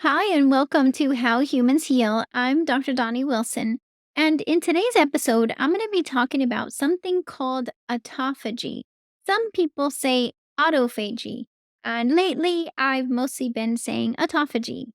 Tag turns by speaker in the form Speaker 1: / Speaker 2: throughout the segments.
Speaker 1: Hi, and welcome to How Humans Heal. I'm Dr. Donnie Wilson. And in today's episode, I'm going to be talking about something called autophagy. Some people say autophagy. And lately, I've mostly been saying autophagy.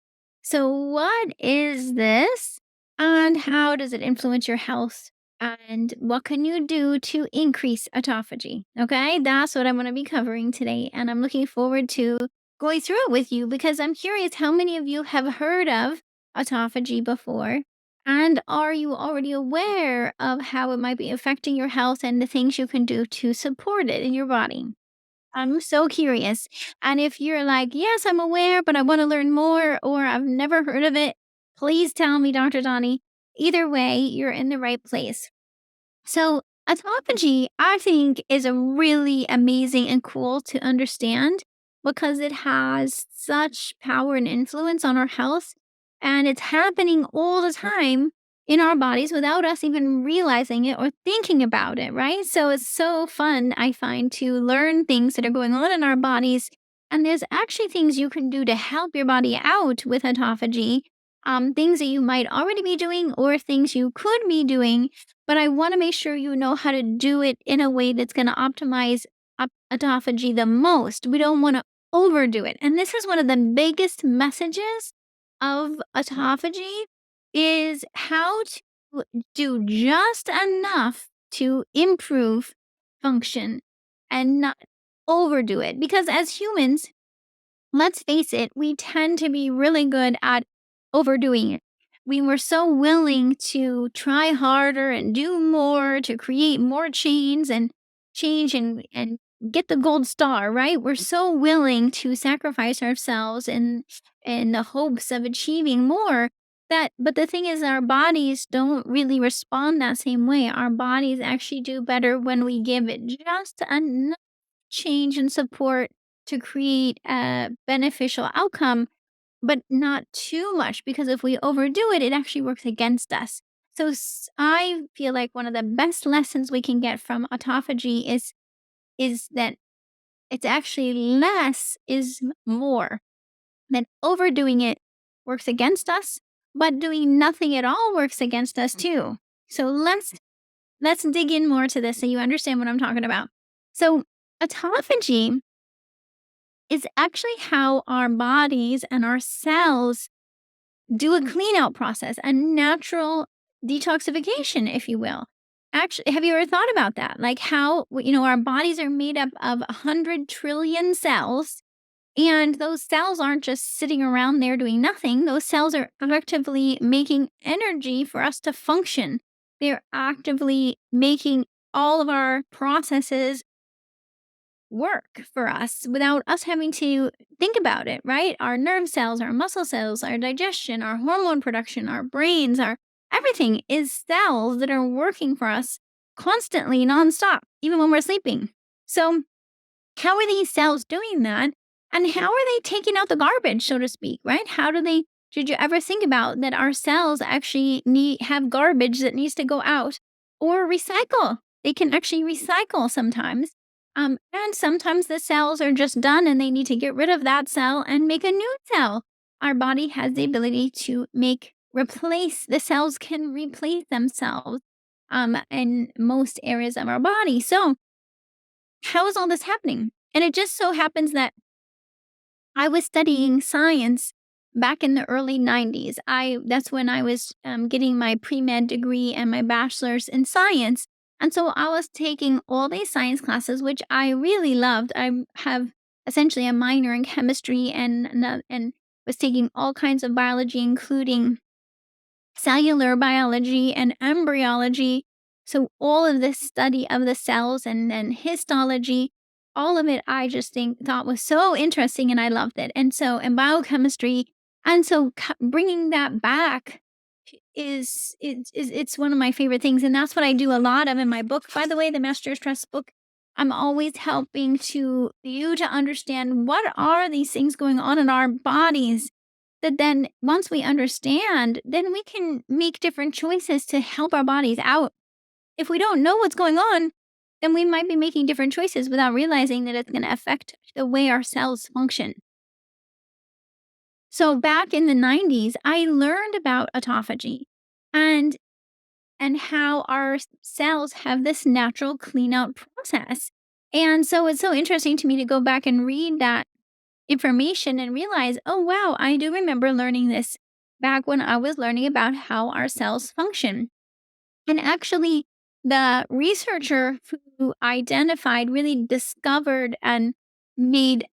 Speaker 1: So, what is this? And how does it influence your health? And what can you do to increase autophagy? Okay, that's what I'm going to be covering today. And I'm looking forward to going through it with you because I'm curious how many of you have heard of autophagy before, and are you already aware of how it might be affecting your health and the things you can do to support it in your body? I'm so curious. And if you're like, yes, I'm aware, but I want to learn more, or I've never heard of it, please tell me, Dr. Donnie. Either way, you're in the right place. So, autophagy, I think, is a really amazing and cool to understand because it has such power and influence on our health. And it's happening all the time in our bodies without us even realizing it or thinking about it, right? So, it's so fun, I find, to learn things that are going on in our bodies. And there's actually things you can do to help your body out with autophagy, things that you might already be doing or things you could be doing, but I want to make sure you know how to do it in a way that's going to optimize autophagy the most. We don't want to overdo it. And this is one of the biggest messages of autophagy is how to do just enough to improve function and not overdo it. Because as humans, let's face it, we tend to be really good at overdoing it. We were so willing to try harder and do more to create more change and get the gold star, right? We're so willing to sacrifice ourselves in the hopes of achieving more that but the thing is our bodies don't really respond that same way. Our bodies actually do better when we give it just enough change and support to create a beneficial outcome, but not too much because if we overdo it, it actually works against us. So I feel like one of the best lessons we can get from autophagy is that it's actually less is more. That overdoing it works against us, but doing nothing at all works against us too. So let's dig in more to this so you understand what I'm talking about. So autophagy is actually how our bodies and our cells do a clean out process, a natural detoxification, if you will. Actually, have you ever thought about that? Like how, our bodies are made up of 100 trillion cells, and those cells aren't just sitting around there doing nothing. Those cells are actively making energy for us to function. They're actively making all of our processes work for us without us having to think about it, right? Our nerve cells, our muscle cells, our digestion, our hormone production, our brains, our everything is cells that are working for us constantly, nonstop, even when we're sleeping. So, how are these cells doing that? And how are they taking out the garbage, so to speak, right? How do they did you ever think about that our cells actually have garbage that needs to go out or recycle? They can actually recycle sometimes. And sometimes the cells are just done and they need to get rid of that cell and make a new cell. Our body has the ability to replace, the cells can replace themselves in most areas of our body. So, how is all this happening? And it just so happens that I was studying science back in the early 90s. That's when I was getting my pre-med degree and my bachelor's in science. And so I was taking all these science classes, which I really loved. I have essentially a minor in chemistry and was taking all kinds of biology, including cellular biology and embryology. So all of this study of the cells and then histology, all of it I just thought was so interesting and I loved it. And so and biochemistry, and so bringing that back is it's one of my favorite things, and that's what I do a lot of in my book. By the way, the Master Trust book, I'm always helping to you to understand what are these things going on in our bodies that then once we understand, then we can make different choices to help our bodies out. If we don't know what's going on, then we might be making different choices without realizing that it's going to affect the way our cells function. So back in the 90s, I learned about autophagy and how our cells have this natural clean out process. And so it's so interesting to me to go back and read that information and realize, oh wow, I do remember learning this back when I was learning about how our cells function. And actually, the researcher who identified really discovered and made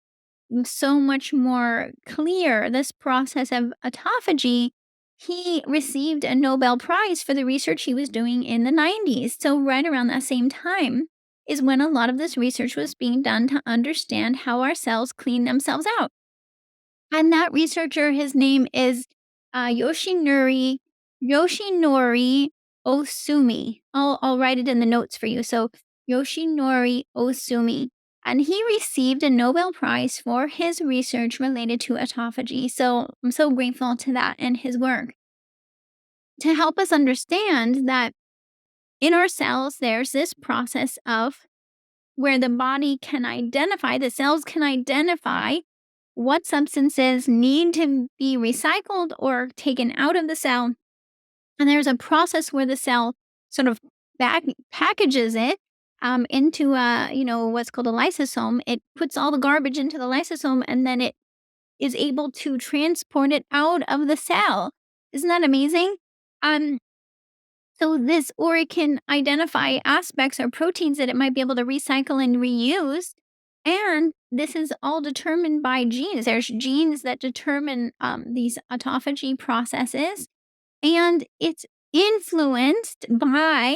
Speaker 1: so much more clear this process of autophagy, he received a Nobel Prize for the research he was doing in the 90s. So, right around that same time is when a lot of this research was being done to understand how our cells clean themselves out. And that researcher, his name is Yoshinori Osumi. I'll write it in the notes for you. So Yoshinori Osumi. And he received a Nobel Prize for his research related to autophagy. So I'm so grateful to that and his work to help us understand that in our cells, there's this process of where the cells can identify what substances need to be recycled or taken out of the cell. And there's a process where the cell sort of packages it into what's called a lysosome. It puts all the garbage into the lysosome and then it is able to transport it out of the cell. Isn't that amazing? Um, or it can identify aspects or proteins that it might be able to recycle and reuse. And this is all determined by genes. There's genes that determine these autophagy processes, and it's influenced by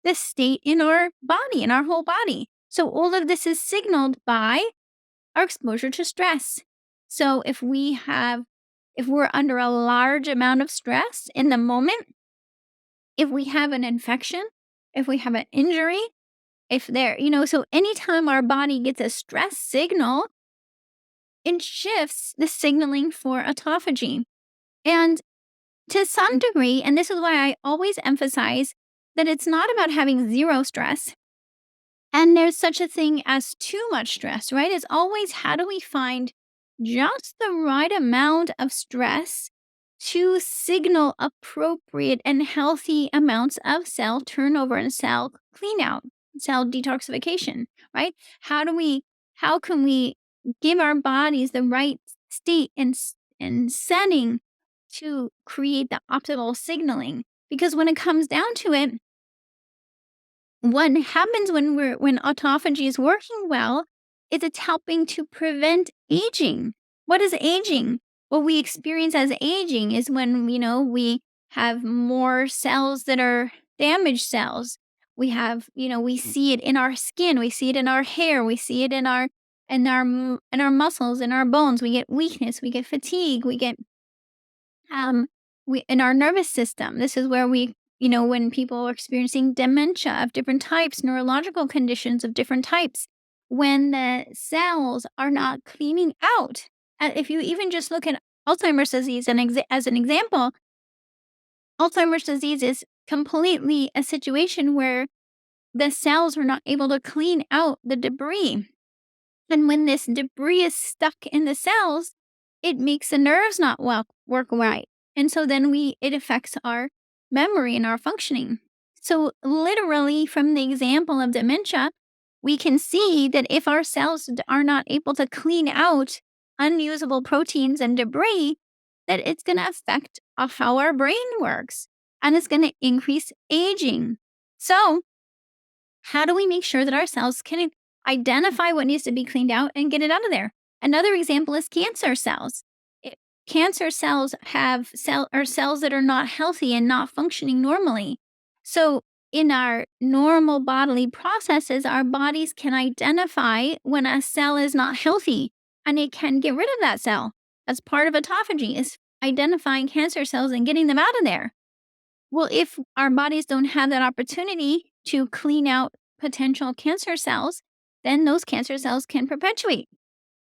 Speaker 1: the state in our body, in our whole body. So all of this is signaled by our exposure to stress. So if we're under a large amount of stress in the moment, if we have an infection, if we have an injury, if there, so anytime our body gets a stress signal, it shifts the signaling for autophagy. And to some degree, and this is why I always emphasize that it's not about having zero stress. And there's such a thing as too much stress, right? It's always how do we find just the right amount of stress to signal appropriate and healthy amounts of cell turnover and cell clean out, cell detoxification, right? How can we give our bodies the right state and setting to create the optimal signaling? Because when it comes down to it, what happens when autophagy is working well is it's helping to prevent aging. What is aging? What we experience as aging is when we have more cells that are damaged cells. We have we see it in our skin, we see it in our hair, we see it in our muscles, in our bones. We get weakness, we get fatigue, we get um, we in our nervous system. This is where when people are experiencing dementia of different types, neurological conditions of different types, when the cells are not cleaning out. If you even just look at Alzheimer's disease as an example, Alzheimer's disease is completely a situation where the cells are not able to clean out the debris. And when this debris is stuck in the cells, it makes the nerves not work right. And so then it affects our memory and our functioning. So literally from the example of dementia, we can see that if our cells are not able to clean out unusable proteins and debris, that it's going to affect how our brain works and it's going to increase aging. So how do we make sure that our cells can identify what needs to be cleaned out and get it out of there? Another example is cancer cells. Cancer cells have cells that are not healthy and not functioning normally. So in our normal bodily processes, our bodies can identify when a cell is not healthy and it can get rid of that cell. That's part of autophagy, is identifying cancer cells and getting them out of there. Well, if our bodies don't have that opportunity to clean out potential cancer cells, then those cancer cells can perpetuate.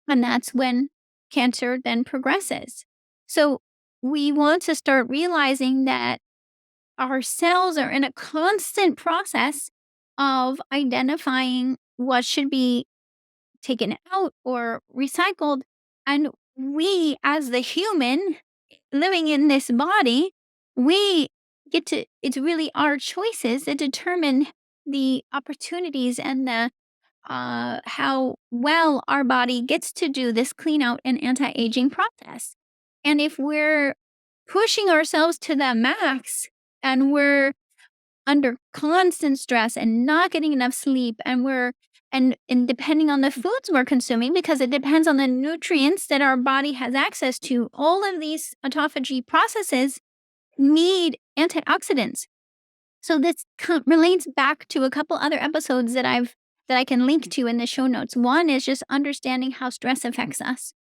Speaker 1: And that's when cancer then progresses. So we want to start realizing that our cells are in a constant process of identifying what should be taken out or recycled. And we as the human living in this body, we get to, it's really our choices that determine the opportunities and the how well our body gets to do this clean out and anti-aging process. And if we're pushing ourselves to the max and we're under constant stress and not getting enough sleep, and we're and depending on the foods we're consuming, because it depends on the nutrients that our body has access to, all of these autophagy processes need antioxidants. So this relates back to a couple other episodes that I can link to in the show notes. One is just understanding how stress affects us.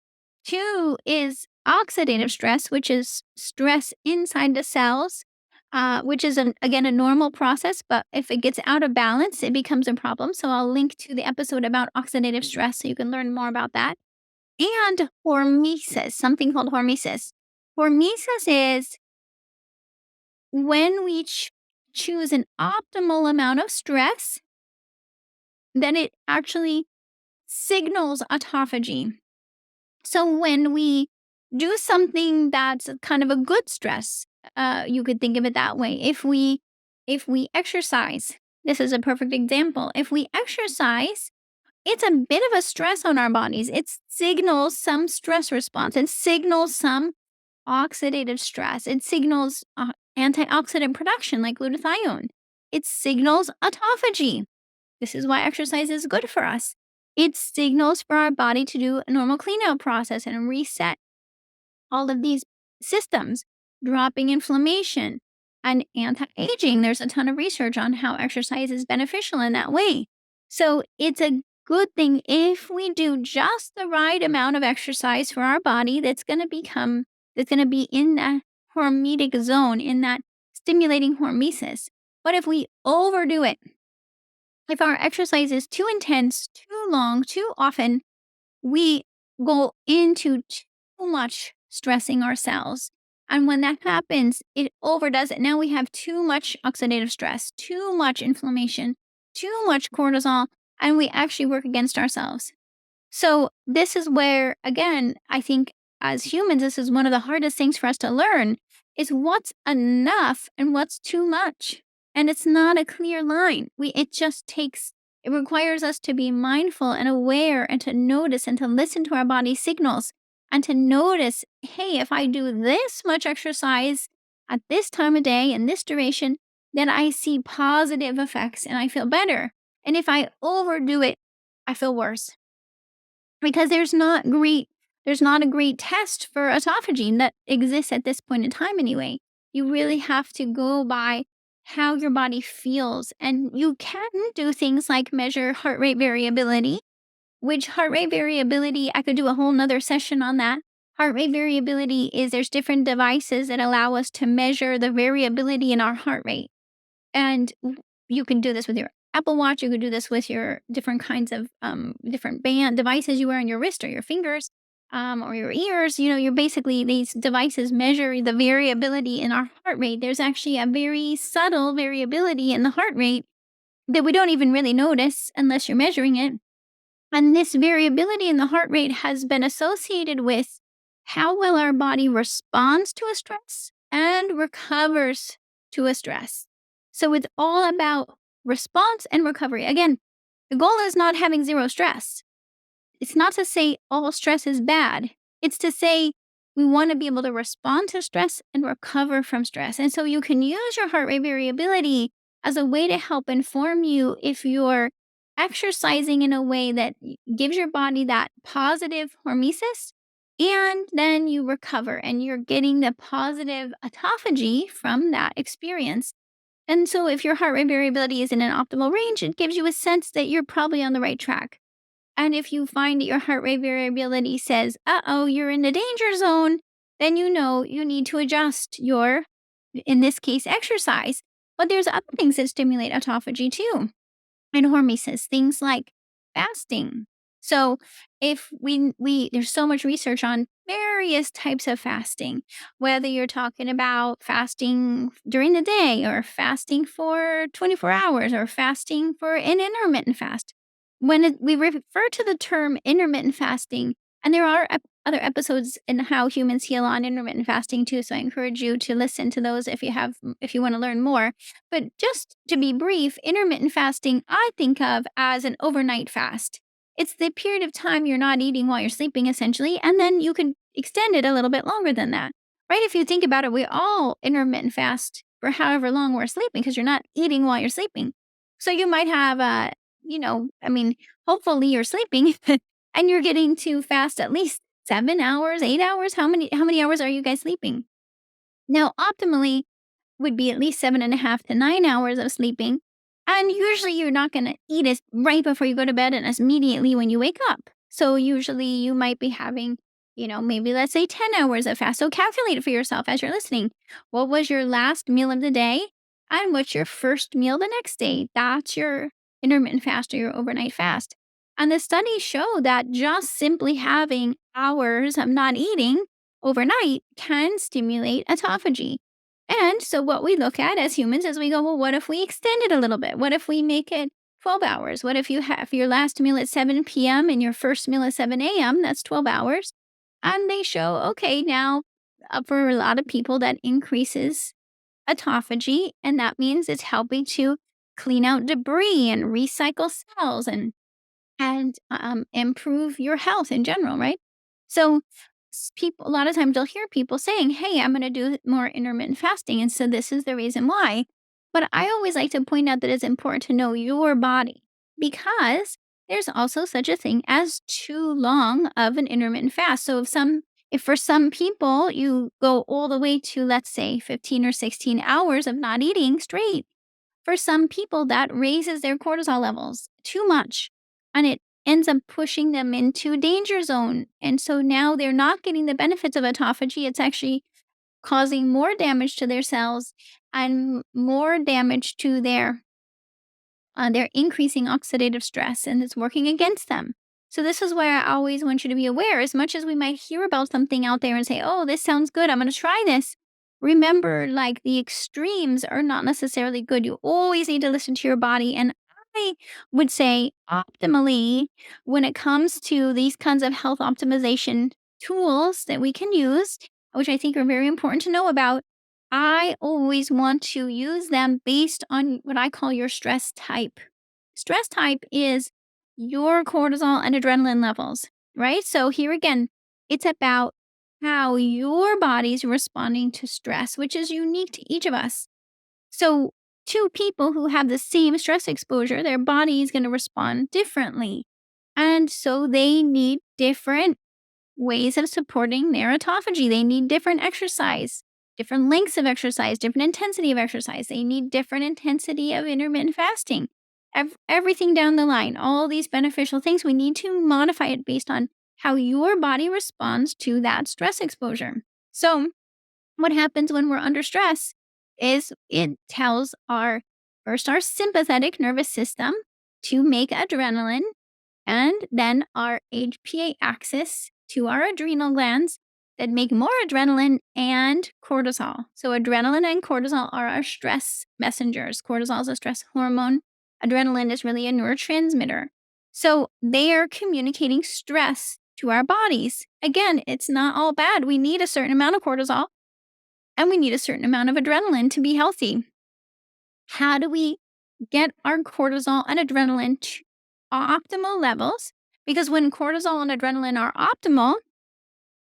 Speaker 1: Two is oxidative stress, which is stress inside the cells, which is again a normal process, but if it gets out of balance, it becomes a problem. So I'll link to the episode about oxidative stress so you can learn more about that. And hormesis, something called hormesis. Hormesis is when we choose an optimal amount of stress, then it actually signals autophagy. So when we do something that's kind of a good stress, you could think of it that way. If we exercise, this is a perfect example. If we exercise, it's a bit of a stress on our bodies. It signals some stress response. It signals some oxidative stress. It signals antioxidant production like glutathione. It signals autophagy. This is why exercise is good for us. It signals for our body to do a normal clean out process and reset all of these systems, dropping inflammation and anti-aging. There's a ton of research on how exercise is beneficial in that way. So it's a good thing if we do just the right amount of exercise for our body that's going to be in that hormetic zone, in that stimulating hormesis. But if we overdo it, if our exercise is too intense, too long, too often, we go into too much stressing ourselves. And when that happens, it overdoes it. Now we have too much oxidative stress, too much inflammation, too much cortisol, and we actually work against ourselves. So, this is where, again, I think as humans, this is one of the hardest things for us to learn is what's enough and what's too much. And it's not a clear line. It requires us to be mindful and aware and to notice and to listen to our body signals and to notice, hey, if I do this much exercise at this time of day and this duration, then I see positive effects and I feel better. And if I overdo it, I feel worse because there's not a great test for autophagy that exists at this point in time anyway. You really have to go by how your body feels, and you can do things like measure heart rate variability, which heart rate variability, I could do a whole nother session on that. Heart rate variability is there's different devices that allow us to measure the variability in our heart rate. And you can do this with your Apple Watch. You could do this with your different kinds of different band devices you wear on your wrist or your fingers or your ears. You know, you're basically, these devices measure the variability in our heart rate. There's actually a very subtle variability in the heart rate that we don't even really notice unless you're measuring it. And this variability in the heart rate has been associated with how well our body responds to a stress and recovers to a stress. So it's all about response and recovery. Again, the goal is not having zero stress. It's not to say all stress is bad. It's to say we want to be able to respond to stress and recover from stress. And so you can use your heart rate variability as a way to help inform you if you're exercising in a way that gives your body that positive hormesis, and then you recover and you're getting the positive autophagy from that experience. And so if your heart rate variability is in an optimal range, it gives you a sense that you're probably on the right track. And if you find that your heart rate variability says, uh-oh, you're in the danger zone, then you know you need to adjust your, in this case, exercise. But there's other things that stimulate autophagy too, and hormesis, things like fasting. So if we there's so much research on various types of fasting, whether you're talking about fasting during the day or fasting for 24 hours or fasting for an intermittent fast. We refer to the term intermittent fasting, And there are other episodes in How Humans Heal on intermittent fasting too, so I encourage you to listen to those if you want to learn more. But just to be brief, intermittent fasting I think of as an overnight fast. It's the period of time you're not eating while you're sleeping, essentially, and then you can extend it a little bit longer than that. Right? If you think about it, we all intermittent fast for however long we're sleeping because you're not eating while you're sleeping. So you might have I mean, hopefully you're sleeping and you're getting to fast at least 7 hours, 8 hours. How many hours are you guys sleeping? Now, optimally, would be at least 7.5 to 9 hours of sleeping. And usually you're not going to eat as right before you go to bed and as immediately when you wake up. So usually you might be having, maybe let's say 10 hours of fast. So calculate it for yourself as you're listening. What was your last meal of the day? And what's your first meal the next day? That's your intermittent fast or your overnight fast. And the studies show that just simply having hours of not eating overnight can stimulate autophagy. And so what we look at as humans is we go, well, what if we extend it a little bit? What if we make it 12 hours? What if you have your last meal at 7 p.m. and your first meal at 7 a.m.? That's 12 hours. And they show, okay, now for a lot of people, that increases autophagy. And that means it's helping to clean out debris and recycle cells and improve your health in general, right? So people, a lot of times you'll hear people saying, "Hey, I'm going to do more intermittent fasting," and so this is the reason why. But I always like to point out that it's important to know your body because there's also such a thing as too long of an intermittent fast. So if for some people you go all the way to, let's say, 15 or 16 hours of not eating straight, for some people, that raises their cortisol levels too much, and it ends up pushing them into danger zone. And so now they're not getting the benefits of autophagy. It's actually causing more damage to their cells and more damage to their increasing oxidative stress, and it's working against them. So this is why I always want you to be aware. As much as we might hear about something out there and say, "Oh, this sounds good. I'm going to try this." Remember, like the extremes are not necessarily good. You always need to listen to your body. And I would say, optimally, when it comes to these kinds of health optimization tools that we can use, which I think are very important to know about, I always want to use them based on what I call your stress type. Stress type is your cortisol and adrenaline levels, right? So here again, it's about how your body's responding to stress, which is unique to each of us. So, two people who have the same stress exposure, their body is going to respond differently. And so they need different ways of supporting their autophagy. They need different exercise, different lengths of exercise, different intensity of exercise. They need different intensity of intermittent fasting. Everything down the line, all these beneficial things, we need to modify it based on how your body responds to that stress exposure. So, what happens when we're under stress is it tells our sympathetic nervous system to make adrenaline, and then our HPA axis to our adrenal glands that make more adrenaline and cortisol. So, adrenaline and cortisol are our stress messengers. Cortisol is a stress hormone, adrenaline is really a neurotransmitter. So, they are communicating stress to our bodies. Again, it's not all bad. We need a certain amount of cortisol and we need a certain amount of adrenaline to be healthy. How do we get our cortisol and adrenaline to optimal levels? Because when cortisol and adrenaline are optimal,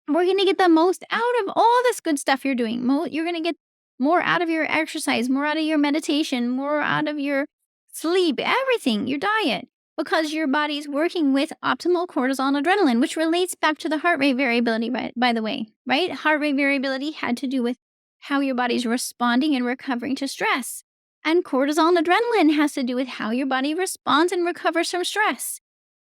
Speaker 1: we're going to get the most out of all this good stuff you're doing. You're going to get more out of your exercise, more out of your meditation, more out of your sleep, everything, your diet, because your body's working with optimal cortisol and adrenaline, which relates back to the heart rate variability, by the way, right? Heart rate variability had to do with how your body's responding and recovering to stress. And cortisol and adrenaline has to do with how your body responds and recovers from stress.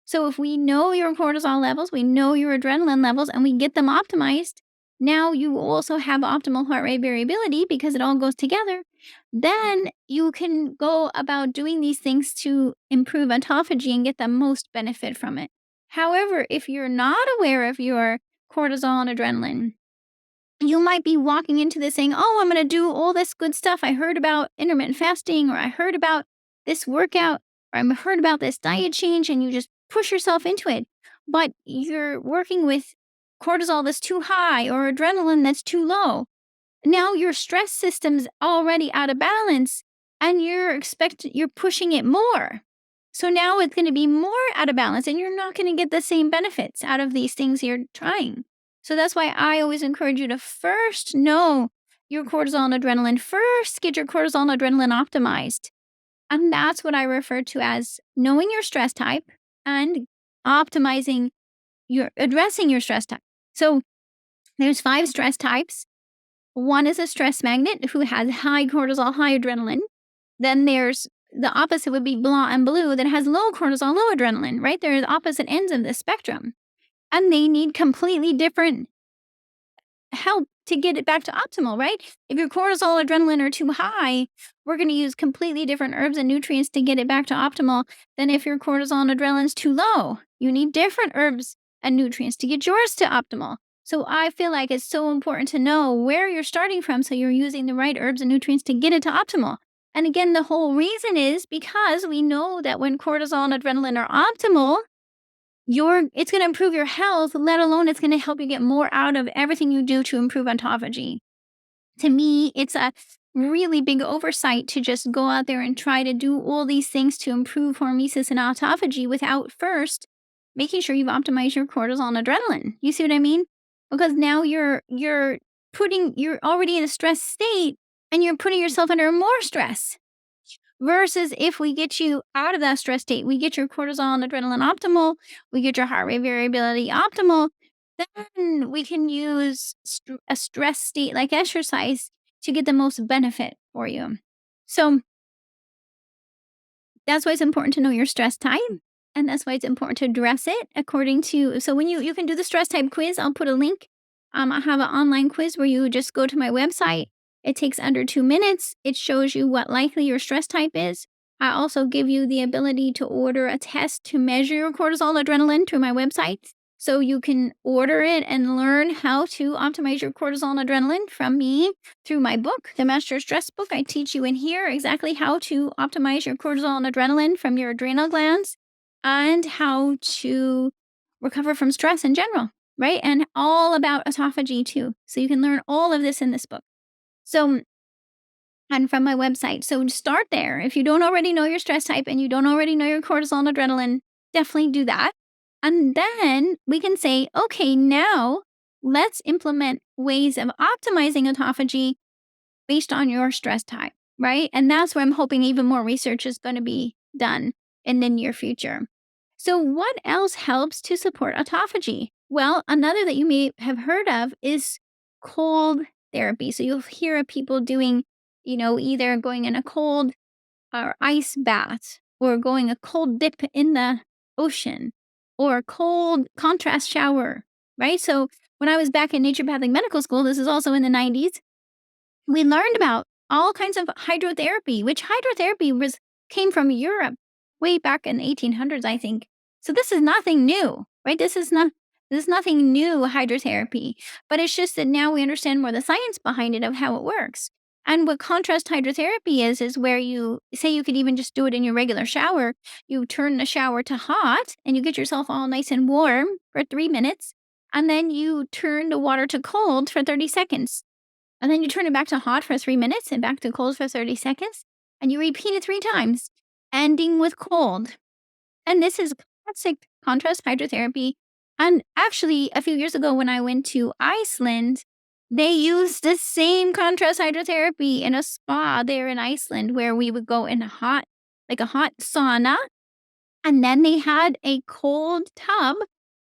Speaker 1: So if we know your cortisol levels, we know your adrenaline levels, and we get them optimized, now you also have optimal heart rate variability because it all goes together. Then you can go about doing these things to improve autophagy and get the most benefit from it. However, if you're not aware of your cortisol and adrenaline, you might be walking into this saying, "Oh, I'm going to do all this good stuff. I heard about intermittent fasting, or I heard about this workout, or I heard about this diet change," and you just push yourself into it. but you're working with cortisol that's too high or adrenaline that's too low. Now your stress system's already out of balance and you're pushing it more. So now it's going to be more out of balance and you're not going to get the same benefits out of these things you're trying. So that's why I always encourage you to first know your cortisol and adrenaline. First, get your cortisol and adrenaline optimized. And that's what I refer to as knowing your stress type and optimizing addressing your stress type. So there's 5 stress types. One is a stress magnet who has high cortisol, high adrenaline. Then there's the opposite would be blanc and blue that has low cortisol, low adrenaline, right? They're the opposite ends of the spectrum. And they need completely different help to get it back to optimal, right? If your cortisol, adrenaline are too high, we're going to use completely different herbs and nutrients to get it back to optimal than if your cortisol and adrenaline is too low. You need different herbs and nutrients to get yours to optimal. So I feel like it's so important to know where you're starting from so you're using the right herbs and nutrients to get it to optimal. And again, the whole reason is because we know that when cortisol and adrenaline are optimal, it's going to improve your health, let alone it's going to help you get more out of everything you do to improve autophagy. To me, it's a really big oversight to just go out there and try to do all these things to improve hormesis and autophagy without first making sure you've optimized your cortisol and adrenaline. You see what I mean? Because now you're already in a stress state and you're putting yourself under more stress. Versus if we get you out of that stress state, we get your cortisol and adrenaline optimal, we get your heart rate variability optimal, then we can use a stress state like exercise to get the most benefit for you. So that's why it's important to know your stress type. And that's why it's important to address it according to. So when you can do the stress type quiz, I'll put a link. I have an online quiz where you just go to my website. It takes under 2 minutes. It shows you what likely your stress type is. I also give you the ability to order a test to measure your cortisol adrenaline through my website. So you can order it and learn how to optimize your cortisol and adrenaline from me through my book, the Master Stress book. I teach you in here exactly how to optimize your cortisol and adrenaline from your adrenal glands and how to recover from stress in general, right? And all about autophagy too. So you can learn all of this in this book. So, and from my website. So start there. If you don't already know your stress type and you don't already know your cortisol and adrenaline, definitely do that. And then we can say, okay, now let's implement ways of optimizing autophagy based on your stress type, right? And that's where I'm hoping even more research is going to be done in the near future. So what else helps to support autophagy? Well, another that you may have heard of is cold therapy. So you'll hear of people doing, either going in a cold or ice bath or going a cold dip in the ocean or a cold contrast shower, right? So when I was back in naturopathic medical school, this is also in the 90s, we learned about all kinds of hydrotherapy, which hydrotherapy came from Europe way back in the 1800s, I think. So this is nothing new, right? This is nothing new, hydrotherapy, but it's just that now we understand more the science behind it of how it works. And what contrast hydrotherapy is where you say you could even just do it in your regular shower. You turn the shower to hot and you get yourself all nice and warm for 3 minutes. And then you turn the water to cold for 30 seconds. And then you turn it back to hot for 3 minutes and back to cold for 30 seconds. And you repeat it 3 times, ending with cold. And this is classic contrast hydrotherapy. And actually, a few years ago when I went to Iceland, they used the same contrast hydrotherapy in a spa there in Iceland where we would go in a hot sauna. And then they had a cold tub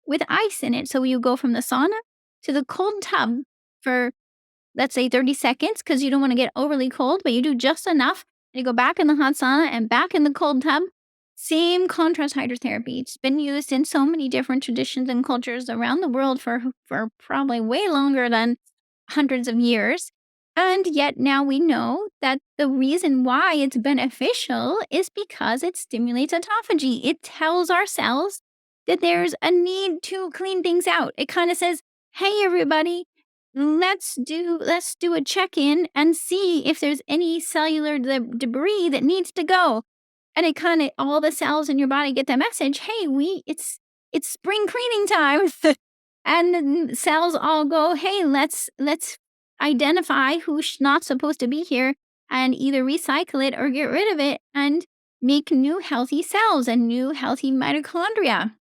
Speaker 1: with ice in it. So you go from the sauna to the cold tub for, let's say, 30 seconds because you don't want to get overly cold, but you do just enough. And you go back in the hot sauna and back in the cold tub. Same contrast hydrotherapy. It's been used in so many different traditions and cultures around the world for probably way longer than hundreds of years. And yet now we know that the reason why it's beneficial is because it stimulates autophagy. It tells our cells that there's a need to clean things out. It kind of says, hey, everybody, let's do a check-in and see if there's any cellular debris that needs to go. And it kind of, all the cells in your body get the message, hey, it's spring cleaning time. And the cells all go, hey, let's identify who's not supposed to be here and either recycle it or get rid of it and make new healthy cells and new healthy mitochondria.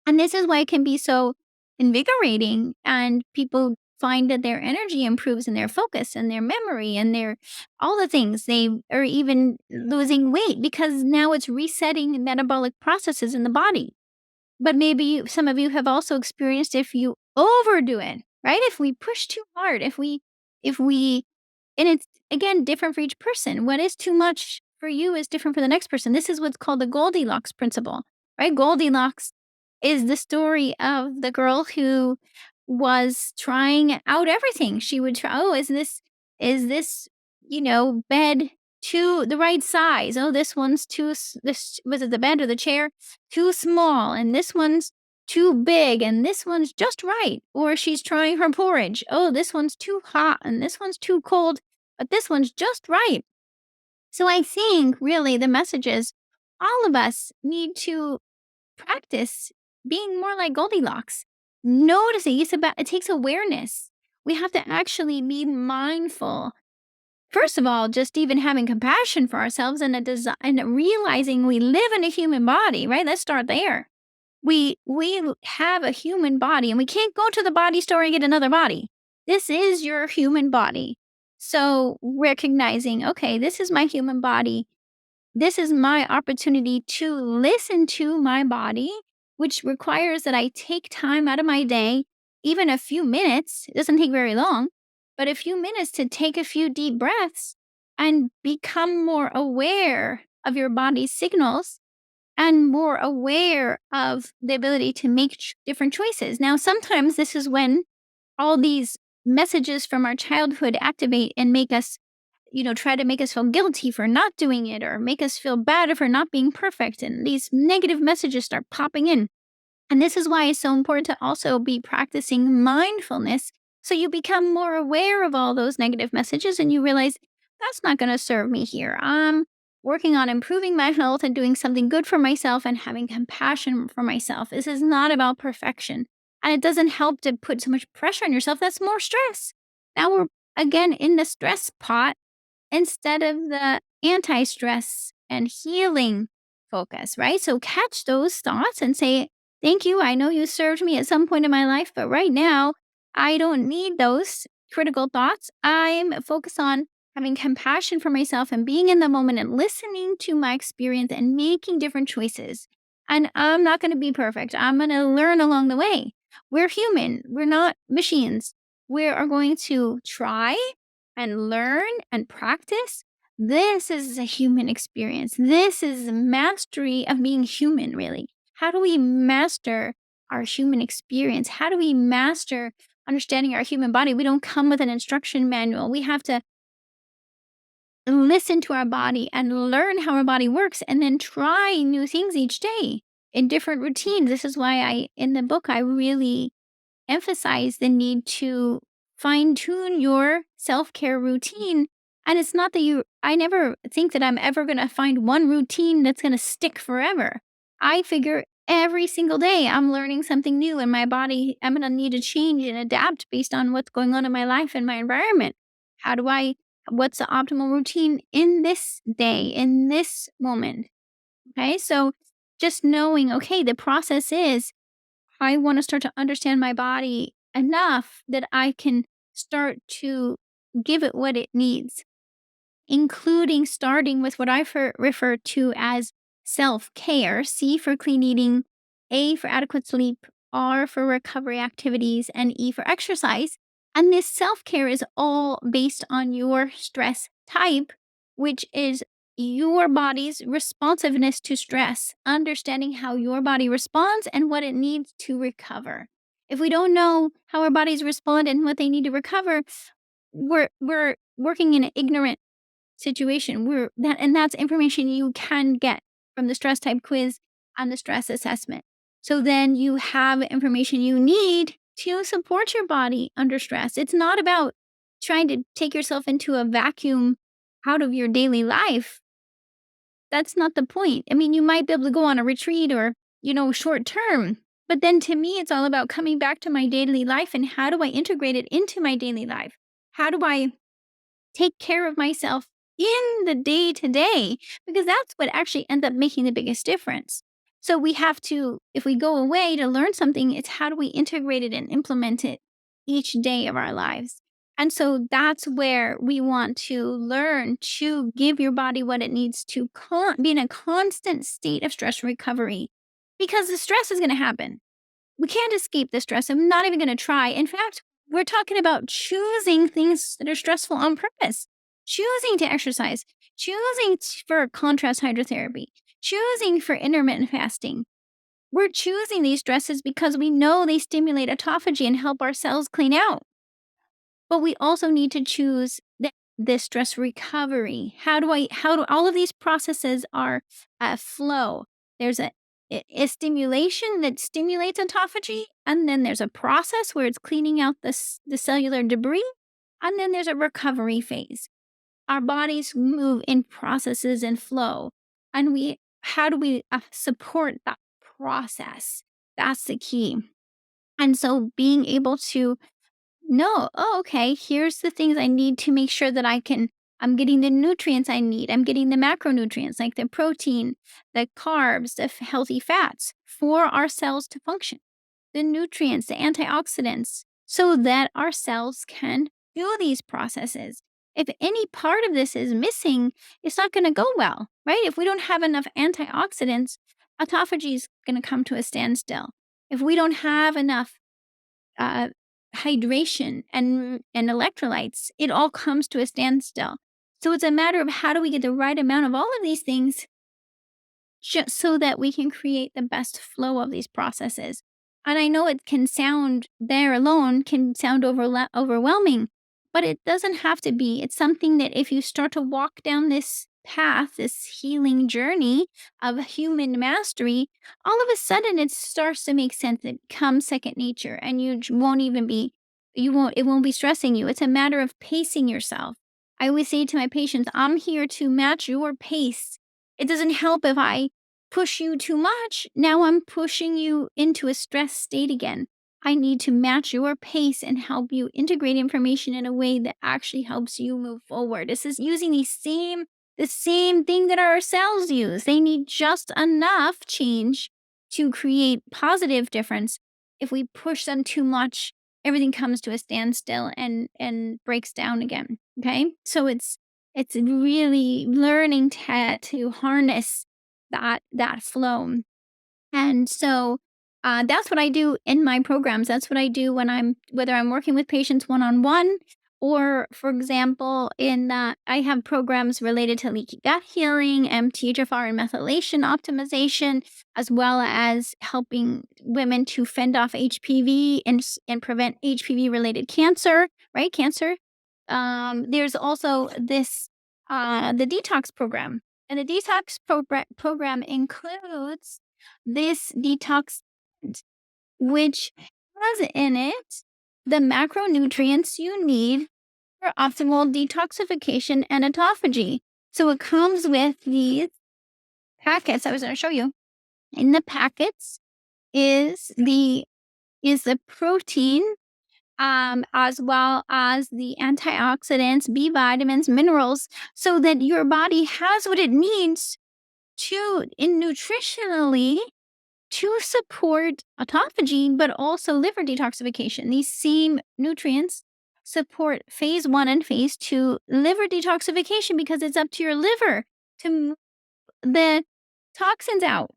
Speaker 1: And this is why it can be so invigorating, and people find that their energy improves and their focus and their memory and their all the things. They are even losing weight because now it's resetting metabolic processes in the body. But maybe some of you have also experienced if you overdo it, right? If we push too hard, if we and it's again different for each person. What is too much for you is different for the next person. This is what's called the Goldilocks principle, right? Goldilocks is the story of the girl who was trying out everything. She would try, oh, is this, bed too the right size? Oh, this one's this was it the bed or the chair too small, and this one's too big, and this one's just right. Or she's trying her porridge. Oh, this one's too hot, and this one's too cold, but this one's just right. So I think really the message is all of us need to practice being more like Goldilocks. Noticing it takes awareness. We have to actually be mindful. First of all, just even having compassion for ourselves and and realizing we live in a human body, right? Let's start there. We have a human body, and we can't go to the body store and get another body. This is your human body. So recognizing, okay, this is my human body. This is my opportunity to listen to my body, which requires that I take time out of my day, even a few minutes. It doesn't take very long, but a few minutes to take a few deep breaths and become more aware of your body's signals and more aware of the ability to make different choices. Now, sometimes this is when all these messages from our childhood activate and make us, try to make us feel guilty for not doing it or make us feel bad for not being perfect. And these negative messages start popping in. And this is why it's so important to also be practicing mindfulness so you become more aware of all those negative messages and you realize that's not going to serve me here. I'm working on improving my health and doing something good for myself and having compassion for myself. This is not about perfection. And it doesn't help to put so much pressure on yourself. That's more stress. Now we're again in the stress pot instead of the anti stress and healing focus, right? So catch those thoughts and say, thank you. I know you served me at some point in my life, but right now I don't need those critical thoughts. I'm focused on having compassion for myself and being in the moment and listening to my experience and making different choices. And I'm not going to be perfect. I'm going to learn along the way. We're human, we're not machines. We are going to try and learn and practice. This is a human experience. This is mastery of being human, really. How do we master our human experience? How do we master understanding our human body? We don't come with an instruction manual. We have to listen to our body and learn how our body works and then try new things each day in different routines. This is why in the book, I really emphasize the need to fine tune your self care routine. And it's not that I never think that I'm ever going to find one routine that's going to stick forever. I figure every single day I'm learning something new in my body. I'm going to need to change and adapt based on what's going on in my life and my environment. What's the optimal routine in this day, in this moment? Okay. So just knowing, okay, the process is I want to start to understand my body enough that I can start to give it what it needs, including starting with what I refer to as self care. C for clean eating, A for adequate sleep, R for recovery activities, and E for exercise. And this self care is all based on your stress type, which is your body's responsiveness to stress, understanding how your body responds and what it needs to recover. If we don't know how our bodies respond and what they need to recover, we're working in an ignorant situation. That's information you can get from the stress type quiz and the stress assessment. So then you have information you need to support your body under stress. It's not about trying to take yourself into a vacuum out of your daily life. That's not the point. I mean, you might be able to go on a retreat or, short term, But then to me, it's all about coming back to my daily life and how do I integrate it into my daily life? How do I take care of myself in the day to day? Because that's what actually ends up making the biggest difference. So we have to, if we go away to learn something, it's how do we integrate it and implement it each day of our lives? And so that's where we want to learn to give your body what it needs to be in a constant state of stress recovery because the stress is going to happen. We can't escape the stress. I'm not even going to try. In fact, we're talking about choosing things that are stressful on purpose, choosing to exercise, choosing for contrast hydrotherapy, choosing for intermittent fasting. We're choosing these stresses because we know they stimulate autophagy and help our cells clean out. But we also need to choose this stress recovery. How do all of these processes are flow? There's a stimulation that stimulates autophagy, and then there's a process where it's cleaning out the cellular debris, and then there's a recovery phase. Our bodies move in processes and flow, and how do we support that process? That's the key. And so being able to no. Oh, okay. Here's the things I need to make sure that I'm getting the nutrients I need. I'm getting the macronutrients like the protein, the carbs, the healthy fats for our cells to function, the nutrients, the antioxidants, so that our cells can do these processes. If any part of this is missing, it's not going to go well, right? If we don't have enough antioxidants, autophagy is going to come to a standstill. If we don't have enough uh, hydration and electrolytes, it all comes to a standstill. So it's a matter of how do we get the right amount of all of these things just so that we can create the best flow of these processes. And I know it can sound there alone can sound overwhelming, but it doesn't have to be. It's something that if you start to walk down this path, this healing journey of human mastery, all of a sudden it starts to make sense. It becomes second nature and won't even be, it won't be stressing you. It's a matter of pacing yourself. I always say to my patients, I'm here to match your pace. It doesn't help if I push you too much. Now I'm pushing you into a stress state again. I need to match your pace and help you integrate information in a way that actually helps you move forward. This is using the same thing that our cells use. They need just enough change to create positive difference. If we push them too much, everything comes to a standstill and breaks down again. Okay? So it's really learning to harness that flow. And so that's what I do in my programs. That's what I do when whether I'm working with patients one on one, or for example, I have programs related to leaky gut healing, MTHFR and methylation optimization, as well as helping women to fend off HPV and prevent HPV related cancer. Right, cancer. There's also the detox program, and the detox program includes this detox, which has in it the macronutrients you need for optimal detoxification and autophagy. So it comes with these packets I was going to show you. In the packets is the protein, as well as the antioxidants, B vitamins, minerals, so that your body has what it needs nutritionally to support autophagy, but also liver detoxification. These same nutrients support phase 1 and phase 2 liver detoxification because it's up to your liver to move the toxins out.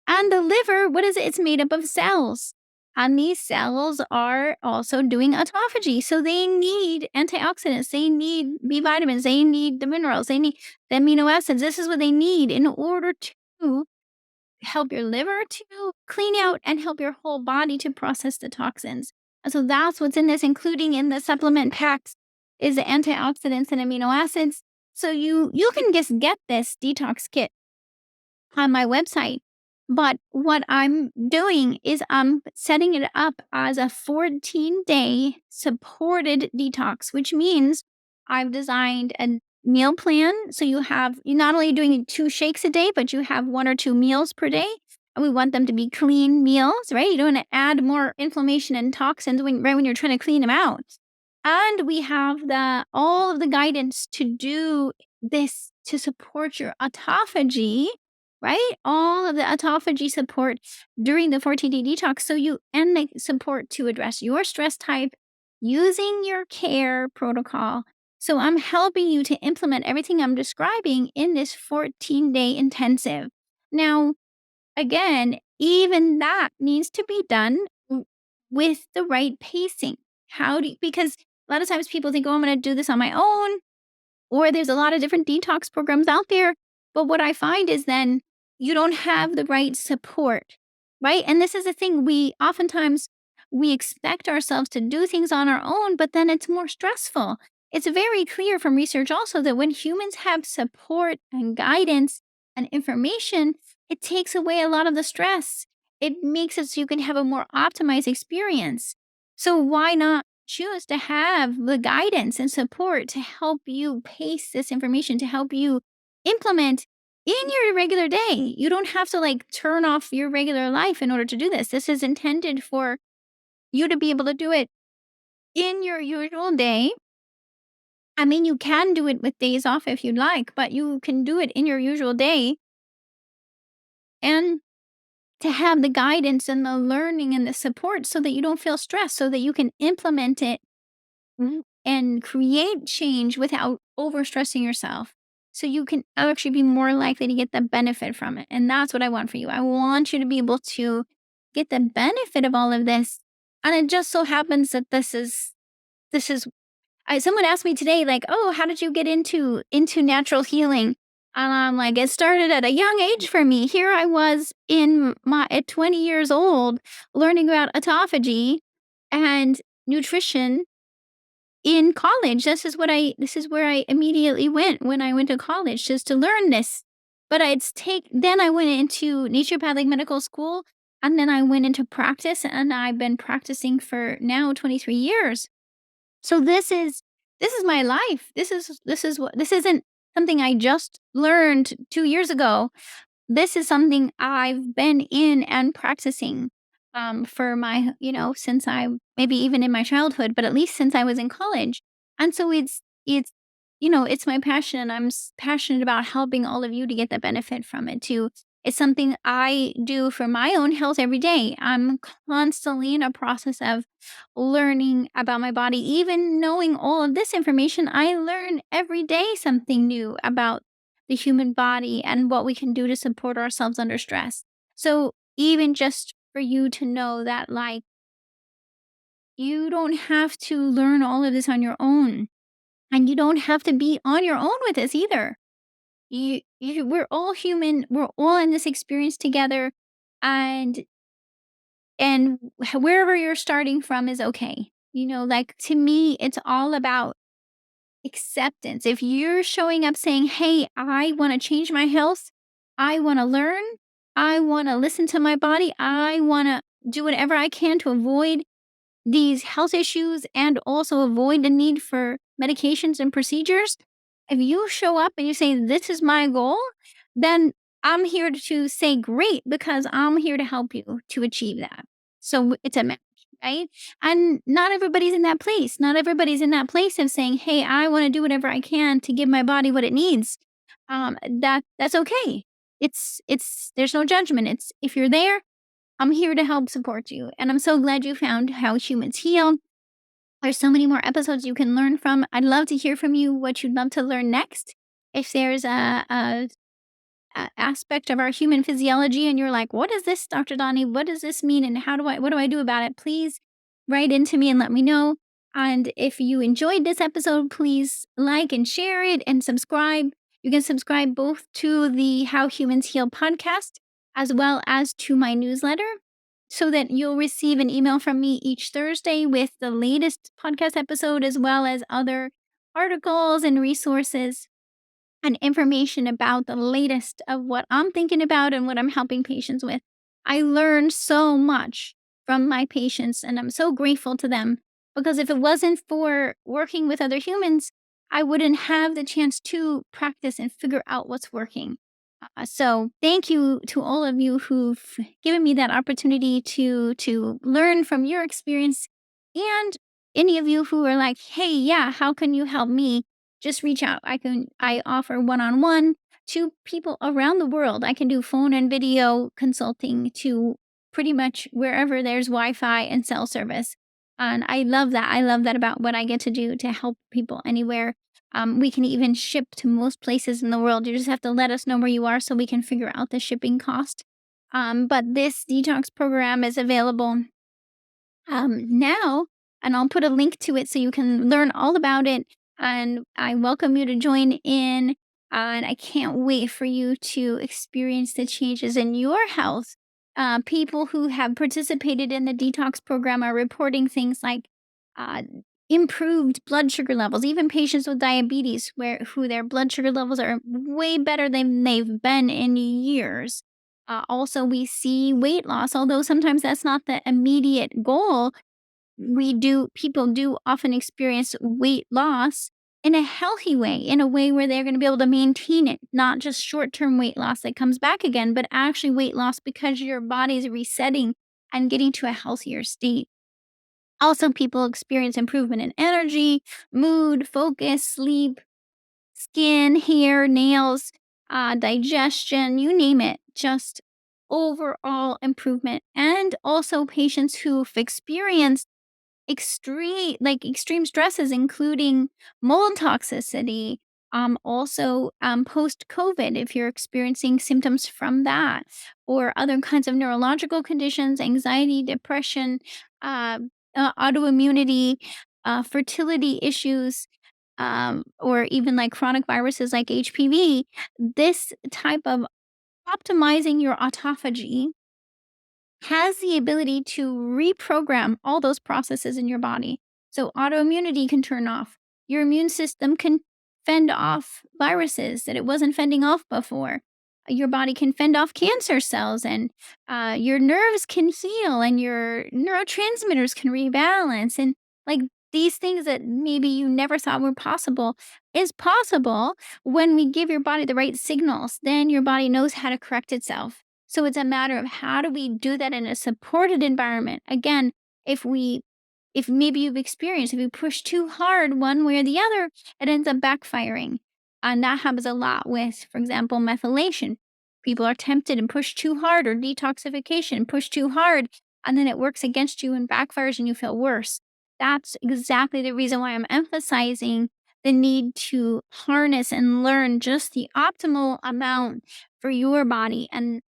Speaker 1: And the liver, what is it? It's made up of cells. And these cells are also doing autophagy. So they need antioxidants, they need B vitamins, they need the minerals, they need the amino acids. This is what they need in order to help your liver to clean out and help your whole body to process the toxins. And so that's what's in this, including in the supplement packs, is the antioxidants and amino acids. So you can just get this detox kit on my website. But what I'm doing is I'm setting it up as a 14-day supported detox, which means I've designed a meal plan. So you're not only doing 2 shakes a day, but you have 1 or 2 meals per day. and we want them to be clean meals, right? You don't want to add more inflammation and toxins right when you're trying to clean them out. And we have all of the guidance to do this to support your autophagy, right? All of the autophagy support during the 14-day detox. So and the support to address your stress type using your care protocol. So I'm helping you to implement everything I'm describing in this 14-day intensive. Now, again, even that needs to be done with the right pacing. Because a lot of times people think, oh, I'm going to do this on my own, or there's a lot of different detox programs out there. But what I find is then you don't have the right support, right? And this is the thing, we expect ourselves to do things on our own, but then it's more stressful. It's very clear from research also that when humans have support and guidance and information, it takes away a lot of the stress. It makes it so you can have a more optimized experience. So why not choose to have the guidance and support to help you pace this information, to help you implement in your regular day? You don't have to like turn off your regular life in order to do this. This is intended for you to be able to do it in your usual day. I mean, you can do it with days off if you'd like, but you can do it in your usual day, and to have the guidance and the learning and the support so that you don't feel stressed, so that you can implement it and create change without overstressing yourself. So you can actually be more likely to get the benefit from it. And that's what I want for you. I want you to be able to get the benefit of all of this. And it just so happens that this is someone asked me today, like, oh, how did you get into natural healing? And I'm like, it started at a young age for me. Here I was at 20 years old learning about autophagy and nutrition in college. This is where I immediately went when I went to college, just to learn this. But then I went into naturopathic medical school, and then I went into practice, and I've been practicing for now 23 years. So this is my life. This isn't something I just learned 2 years ago. This is something I've been in and practicing, for since I, maybe even in my childhood, but at least since I was in college. And so it's my passion, and passionate about helping all of you to get the benefit from it too. It's something I do for my own health every day. I'm constantly in a process of learning about my body. Even knowing all of this information, I learn every day something new about the human body and what we can do to support ourselves under stress. So even just for you to know that, like, you don't have to learn all of this on your own, and you don't have to be on your own with this either. We're all human. We're all in this experience together, and wherever you're starting from is okay. Like, to me, it's all about acceptance. If you're showing up saying, hey, I want to change my health, I want to learn, I want to listen to my body, I want to do whatever I can to avoid these health issues and also avoid the need for medications and procedures. If you show up and you say, this is my goal, then I'm here to say, great, because I'm here to help you to achieve that. So it's a match, right? And not everybody's in that place. Not everybody's in that place of saying, hey, I want to do whatever I can to give my body what it needs. That's okay. There's no judgment. It's, if you're there, I'm here to help support you. And I'm so glad you found How Humans Heal. There's so many more episodes you can learn from. I'd love to hear from you what you'd love to learn next. If there's a aspect of our human physiology and you're like, what is this, Dr. Donnie? What does this mean? And what do I do about it? Please write into me and let me know. And if you enjoyed this episode, please like and share it and subscribe. You can subscribe both to the How Humans Heal podcast as well as to my newsletter, so that you'll receive an email from me each Thursday with the latest podcast episode, as well as other articles and resources and information about the latest of what I'm thinking about and what I'm helping patients with. I learn so much from my patients, and I'm so grateful to them, because if it wasn't for working with other humans, I wouldn't have the chance to practice and figure out what's working. So thank you to all of you who've given me that opportunity to learn from your experience, and any of you who are like, hey, yeah, how can you help me? Just reach out. I offer one-on-one to people around the world. I can do phone and video consulting to pretty much wherever there's Wi-Fi and cell service. And I love that. I love that about what I get to do to help people anywhere. We can even ship to most places in the world. You just have to let us know where you are so we can figure out the shipping cost. But this detox program is available now, and I'll put a link to it so you can learn all about it. And I welcome you to join in. And I can't wait for you to experience the changes in your health. People who have participated in the detox program are reporting things like uh, improved blood sugar levels. Even patients with diabetes, who their blood sugar levels are way better than they've been in years. Also, we see weight loss, although sometimes that's not the immediate goal. People do often experience weight loss in a healthy way, in a way where they're going to be able to maintain it, not just short term weight loss that comes back again, but actually weight loss because your body's resetting and getting to a healthier state. Also, people experience improvement in energy, mood, focus, sleep, skin, hair, nails, digestion, you name it, just overall improvement. And also patients who've experienced extreme stresses, including mold toxicity, also post COVID, if you're experiencing symptoms from that, or other kinds of neurological conditions, anxiety, depression, uh, autoimmunity, fertility issues, or even like chronic viruses like HPV. This type of optimizing your autophagy has the ability to reprogram all those processes in your body. So autoimmunity can turn off. Your immune system can fend off viruses that it wasn't fending off before. Your body can fend off cancer cells, and your nerves can heal, and your neurotransmitters can rebalance. And like these things that maybe you never thought were possible is possible when we give your body the right signals. Then your body knows how to correct itself. So it's a matter of how do we do that in a supported environment? Again, if maybe you've experienced, if you push too hard one way or the other, it ends up backfiring. And that happens a lot with, for example, methylation. People are tempted and push too hard, or detoxification, push too hard, and then it works against you and backfires and you feel worse. That's exactly the reason why I'm emphasizing the need to harness and learn just the optimal amount for your body. And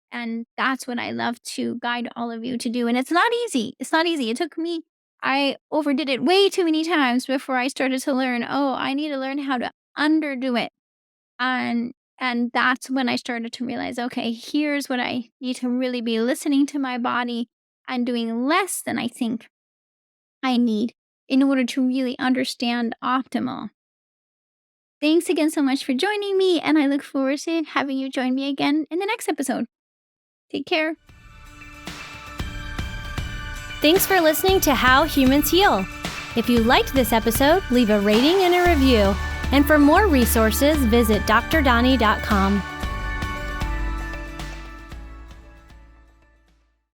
Speaker 1: that's what I love to guide all of you to do. And it's not easy. It's not easy. It took me, I overdid it way too many times before I started to learn, oh, I need to learn how to underdo it. And that's when I started to realize, okay, here's what I need to really be listening to my body and doing less than I think I need in order to really understand optimal. Thanks again so much for joining me, and I look forward to having you join me again in the next episode. Take care.
Speaker 2: Thanks for listening to How Humans Heal. If you liked this episode, leave a rating and a review. And for more resources, visit drdonnie.com.